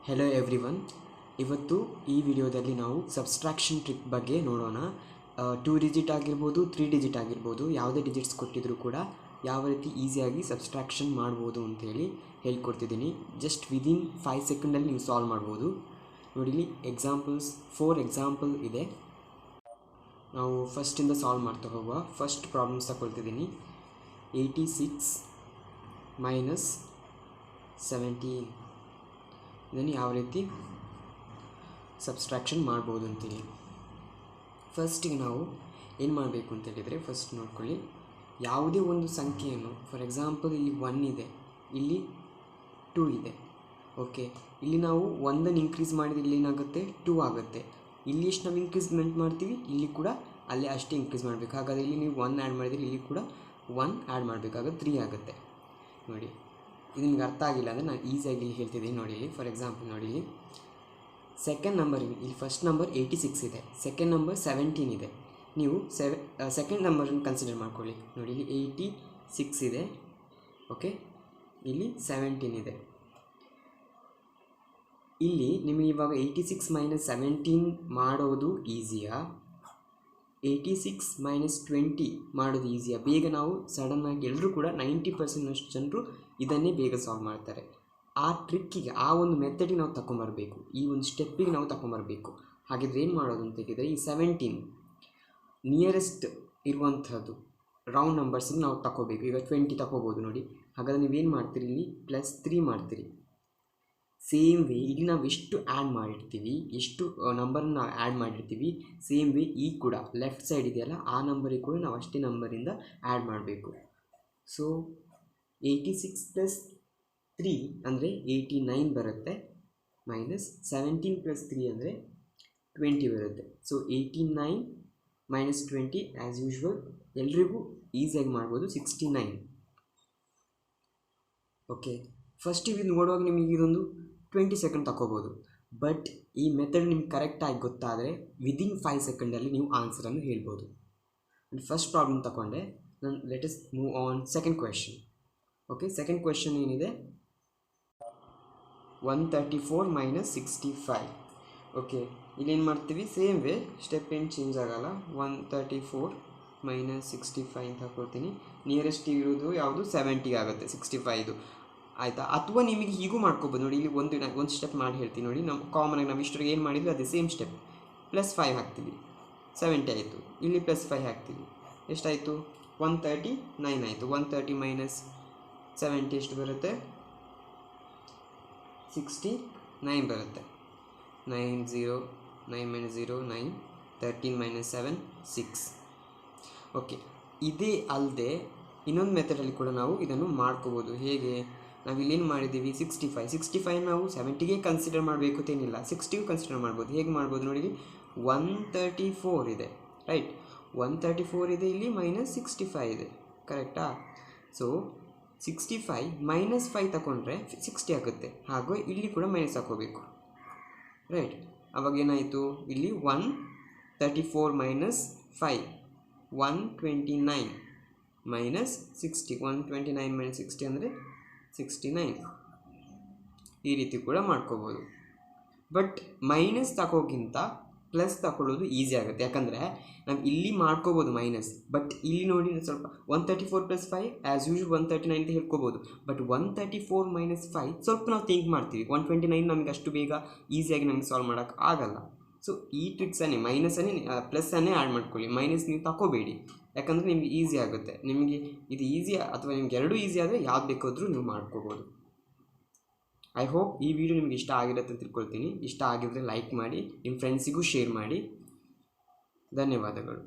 Hello everyone. ಇವತ್ತು ಈ ವಿಡಿಯೋದಲ್ಲಿ ನಾವು ಸಬ್ಸ್ಟ್ರಾಕ್ಷನ್ ಟ್ರಿಕ್ ಬಗ್ಗೆ ನೋಡೋಣ. 2 ಡಿಜಿಟ್ ಆಗಿರ್ಬೋದು, 3 ಡಿಜಿಟ್ ಆಗಿರ್ಬೋದು, ಯಾವುದೇ ಡಿಜಿಟ್ಸ್ ಕೊಟ್ಟಿದ್ರೂ ಕೂಡ ಯಾವ ರೀತಿ ಈಸಿಯಾಗಿ ಸಬ್ಸ್ಟ್ರಾಕ್ಷನ್ ಮಾಡ್ಬೋದು ಅಂತೇಳಿ ಹೇಳ್ಕೊಡ್ತಿದ್ದೀನಿ. ಜಸ್ಟ್ ವಿದಿನ್ 5 ಸೆಕೆಂಡಲ್ಲಿ ನೀವು ಸಾಲ್ವ್ ಮಾಡ್ಬೋದು. ನೋಡಿಲಿ ಎಕ್ಸಾಂಪಲ್ಸ್ 4 ಎಕ್ಸಾಂಪಲ್ ಇದೆ. ನಾವು ಫಸ್ಟಿಂದ ಸಾಲ್ವ್ ಮಾಡ್ತಾ ಹೋಗುವ. First problems ತಗೊಳ್ತಿದ್ದೀನಿ. 86 ಮೈನಸ್ 17 ಇದನ್ನು ಯಾವ ರೀತಿ ಸಬ್ಸ್ಟ್ರಾಕ್ಷನ್ ಮಾಡ್ಬೋದು ಅಂತೇಳಿ. ಫಸ್ಟಿಗೆ ನಾವು ಏನು ಮಾಡಬೇಕು ಅಂತೇಳಿದರೆ, ಫಸ್ಟ್ ನೋಡ್ಕೊಳ್ಳಿ, ಯಾವುದೇ ಒಂದು ಸಂಖ್ಯೆಯನ್ನು, ಫಾರ್ ಎಕ್ಸಾಂಪಲ್ ಇಲ್ಲಿ 1 ಇದೆ, ಇಲ್ಲಿ 2 ಇದೆ. ಓಕೆ, ಇಲ್ಲಿ ನಾವು 1 ಇನ್ಕ್ರೀಸ್ ಮಾಡಿದರೆ ಇಲ್ಲಿ ಏನಾಗುತ್ತೆ, 2 ಆಗುತ್ತೆ. ಇಲ್ಲಿ ಎಷ್ಟು ನಾವು ಇನ್ಕ್ರೀಸ್ಮೆಂಟ್ ಮಾಡ್ತೀವಿ, ಇಲ್ಲಿ ಕೂಡ ಅಲ್ಲೇ ಅಷ್ಟೇ ಇನ್ಕ್ರೀಸ್ ಮಾಡಬೇಕು. ಹಾಗಾದರೆ ಇಲ್ಲಿ ನೀವು 1 ಆ್ಯಡ್ ಮಾಡಿದರೆ ಇಲ್ಲಿ ಕೂಡ 1 ಆ್ಯಡ್ ಮಾಡಬೇಕಾದ್ರೆ 3 ಆಗುತ್ತೆ. ನೋಡಿ, ಇದು ನಿಮ್ಗೆ ಅರ್ಥ ಆಗಿಲ್ಲ ಅಂದರೆ ನಾನು ಈಸಿಯಾಗಿ ಇಲ್ಲಿ ಹೇಳ್ತಿದ್ದೀನಿ. ನೋಡಿ, ಇಲ್ಲಿ ಫಾರ್ ಎಕ್ಸಾಂಪಲ್ ನೋಡಿ, ಇಲ್ಲಿ ಸೆಕೆಂಡ್ ನಂಬರ್, ಇಲ್ಲಿ ಫಸ್ಟ್ ನಂಬರ್ 86 ಇದೆ, ಸೆಕೆಂಡ್ ನಂಬರ್ 17 ಇದೆ. ನೀವು ಸೆಕೆಂಡ್ ನಂಬರನ್ನು ಕನ್ಸಿಡರ್ ಮಾಡ್ಕೊಳ್ಳಿ. ನೋಡಿ, ಇಲ್ಲಿ 86 ಇದೆ, ಓಕೆ, ಇಲ್ಲಿ 17 ಇದೆ. ಇಲ್ಲಿ ನಿಮಗೆ ಇವಾಗ 86 ಮೈನಸ್ 17 ಮಾಡೋದು ಈಸಿಯಾ, 86 ಮೈನಸ್ 20 ಮಾಡೋದು ಈಸಿಯಾ? ಬೇಗ ನಾವು ಸಡನ್ನಾಗಿ ಎಲ್ಲರೂ ಕೂಡ 90% ಜನರು ಇದನ್ನೇ ಬೇಗ ಸಾಲ್ವ್ ಮಾಡ್ತಾರೆ. ಆ ಟ್ರಿಕ್ಕಿಗೆ, ಆ ಒಂದು ಮೆಥಡಿಗೆ ನಾವು ತಗೊಂಬರಬೇಕು, ಈ ಒಂದು ಸ್ಟೆಪ್ಪಿಗೆ ನಾವು ತಗೊಂಬರಬೇಕು. ಹಾಗಿದ್ರೆ ಏನು ಮಾಡೋದು ಅಂತ ಹೇಳಿದರೆ, ಈ 17 ನಿಯರೆಸ್ಟ್ ಇರುವಂಥದ್ದು ರೌಂಡ್ ನಂಬರ್ಸಿಗೆ ನಾವು ತಗೋಬೇಕು. ಈಗ 20 ತಗೋಬೋದು. ನೋಡಿ, ಹಾಗಾದರೆ ನೀವೇನು ಮಾಡ್ತೀರಿ, ಇಲ್ಲಿ +3 ಮಾಡ್ತೀರಿ. ಸೇಮ್ ವೇ ಇಲ್ಲಿ ನಾವು ಎಷ್ಟು ಆ್ಯಡ್ ಮಾಡಿರ್ತೀವಿ, ಎಷ್ಟು ನಂಬರನ್ನು ನಾವು ಆ್ಯಡ್ ಮಾಡಿರ್ತೀವಿ, ಸೇಮ್ ವೇ ಈ ಕೂಡ ಲೆಫ್ಟ್ ಸೈಡ್ ಇದೆಯಲ್ಲ, ಆ ನಂಬರಿಗೆ ಕೂಡ ನಾವು ಅಷ್ಟೇ ನಂಬರಿಂದ ಆ್ಯಡ್ ಮಾಡಬೇಕು. ಸೊ 86 + 3 ಅಂದರೆ 89 ಬರುತ್ತೆ, ಮೈನಸ್ 17 + 3 ಅಂದರೆ 20 ಬರುತ್ತೆ. ಸೊ 89 ಮೈನಸ್ 20 ಆ್ಯಸ್ ಯೂಶ್ವಲ್ ಎಲ್ರಿಗೂ ಈಸಿಯಾಗಿ ಮಾಡ್ಬೋದು, 69. ಓಕೆ, ಫಸ್ಟ್ ಇದು ನೋಡುವಾಗ ನಿಮಗೆ ಇದೊಂದು 20 ಸೆಕೆಂಡ್ ತಗೋಬೋದು. ಬಟ್ ಈ ಮೆಥಡ್ ನಿಮ್ಗೆ ಕರೆಕ್ಟಾಗಿ ಗೊತ್ತಾದರೆ ವಿದಿನ್ 5 ಸೆಕೆಂಡಲ್ಲಿ ನೀವು ಆನ್ಸರನ್ನು ಹೇಳ್ಬೋದು. ಫಸ್ಟ್ ಪ್ರಾಬ್ಲಮ್ ತಗೊಂಡೆ ನಾನು. Let us move on second question. Okay, second question ಏನಿದೆ, 134 ಮೈನಸ್ 65. ಓಕೆ, ಇಲ್ಲೇನು ಮಾಡ್ತೀವಿ, ಸೇಮ್ ವೇ ಸ್ಟೆಪ್ ಏನು ಚೇಂಜ್ ಆಗೋಲ್ಲ. 134 ಮೈನಸ್ 65 ಅಂತ ಹಾಕೊಳ್ತೀನಿ. ನಿಯರೆಸ್ಟ್ ಇರೋದು ಯಾವುದು, 70 ಆಗುತ್ತೆ, 65 ಆಯಿತಾ? ಅಥವಾ ನಿಮಗೆ ಹೀಗೂ ಮಾಡ್ಕೋಬೋದು. ನೋಡಿ, ಇಲ್ಲಿ ಒಂದು ಸ್ಟೆಪ್ ಮಾಡಿ ಹೇಳ್ತೀನಿ. ನೋಡಿ, ನಾವು ಕಾಮನಾಗಿ ನಾವು ಇಷ್ಟರಿಗೆ ಏನು ಮಾಡಿದ್ವಿ ಅದೇ ಸೇಮ್ ಸ್ಟೆಪ್. +5 ಹಾಕ್ತೀವಿ, 70 ಆಯಿತು. ಇಲ್ಲಿ +5 ಹಾಕ್ತೀವಿ, ಎಷ್ಟಾಯಿತು, 139 ಆಯಿತು. 130 ಮೈನಸ್ 70 ಎಷ್ಟು ಬರುತ್ತೆ, 69 ಬರುತ್ತೆ. 9 ಮೈನಸ್ 0 9, 13 ಮೈನಸ್ 7 6. ಓಕೆ, ಇದೇ ಅಲ್ಲದೆ ಇನ್ನೊಂದು ಮೆಥಡಲ್ಲಿ ಕೂಡ ನಾವು ಇದನ್ನು ಮಾಡ್ಕೋಬೋದು. ಹೇಗೆ, ನಾವು ಇಲ್ಲೇನು ಮಾಡಿದ್ದೀವಿ, 65 ನಾವು 70ಗೆ ಕನ್ಸಿಡರ್ ಮಾಡಬೇಕು ಅಂತೇನಿಲ್ಲ, 60ಗೂ ಕನ್ಸಿಡರ್ ಮಾಡ್ಬೋದು. ಹೇಗೆ ಮಾಡ್ಬೋದು ನೋಡಿ, 134 ಇದೆ, ರೈಟ್, 134 ಇದೆ, ಇಲ್ಲಿ ಮೈನಸ್ 65 ಇದೆ, ಕರೆಕ್ಟಾ? ಸೊ 65 ಮೈನಸ್ 5 ತಗೊಂಡ್ರೆ 60 ಆಗುತ್ತೆ. ಹಾಗೂ ಇಲ್ಲಿ ಕೂಡ ಮೈನಸ್ ಹಾಕೋಬೇಕು, ರೈಟ್? ಅವಾಗ ಏನಾಯಿತು, ಇಲ್ಲಿ 134 ಮೈನಸ್ 5 129 ಮೈನಸ್ 60. 129 ಮೈನಸ್ 60 ಅಂದರೆ 69. ಈ ರೀತಿ ಕೂಡ ಮಾಡ್ಕೋಬೋದು. ಬಟ್ ಮೈನಸ್ ತಗೋಕ್ಕಿಂತ ಪ್ಲಸ್ ತಗೊಳ್ಳೋದು ಈಸಿ ಆಗುತ್ತೆ. ಯಾಕಂದರೆ ನಾವು ಇಲ್ಲಿ ಮಾಡ್ಕೋಬೋದು ಮೈನಸ್, ಬಟ್ ಇಲ್ಲಿ ನೋಡಿ ಸ್ವಲ್ಪ 134 + 5 ಆ್ಯಸ್ ಯೂಶ್ವಲ್ 139 ಅಂತ ಹೇಳ್ಕೋಬೋದು. ಬಟ್ 134 ಮೈನಸ್ 5 ಸ್ವಲ್ಪ ನಾವು ಥಿಂಕ್ ಮಾಡ್ತೀವಿ. 129 ನಮಗೆ ಅಷ್ಟು ಬೇಗ ಈಸಿಯಾಗಿ ನಮಗೆ ಸಾಲ್ವ್ ಮಾಡೋಕ್ಕೆ ಆಗಲ್ಲ. ಸೊ ಈ ಟ್ರಿಕ್ಸನ್ನೇ, ಪ್ಲಸ್ಸನ್ನೇ ಆ್ಯಡ್ ಮಾಡ್ಕೊಳ್ಳಿ. ಮೈನಸ್ ನೀವು ತಗೋಬೇಡಿ, ಯಾಕಂದರೆ ನಿಮಗೆ ಈಸಿ ಆಗುತ್ತೆ. ನಿಮಗೆ ಇದು ಈಸಿ ಅಥವಾ ನಿಮ್ಗೆ ಎರಡೂ ಈಸಿ ಆದರೆ ಯಾವ್ದು ಬೇಕಾದರೂ ನೀವು ಮಾಡ್ಕೋಬೋದು. ಐ ಹೋಪ್ ಈ ವಿಡಿಯೋ ನಿಮಗೆ ಇಷ್ಟ ಆಗಿರುತ್ತೆ ಅಂತ ತಿಳ್ಕೊಳ್ತೀನಿ. ಇಷ್ಟ ಆಗಿದ್ರೆ ಲೈಕ್ ಮಾಡಿ, ನಿಮ್ಮ ಫ್ರೆಂಡ್ಸಿಗೂ ಶೇರ್ ಮಾಡಿ. ಧನ್ಯವಾದಗಳು.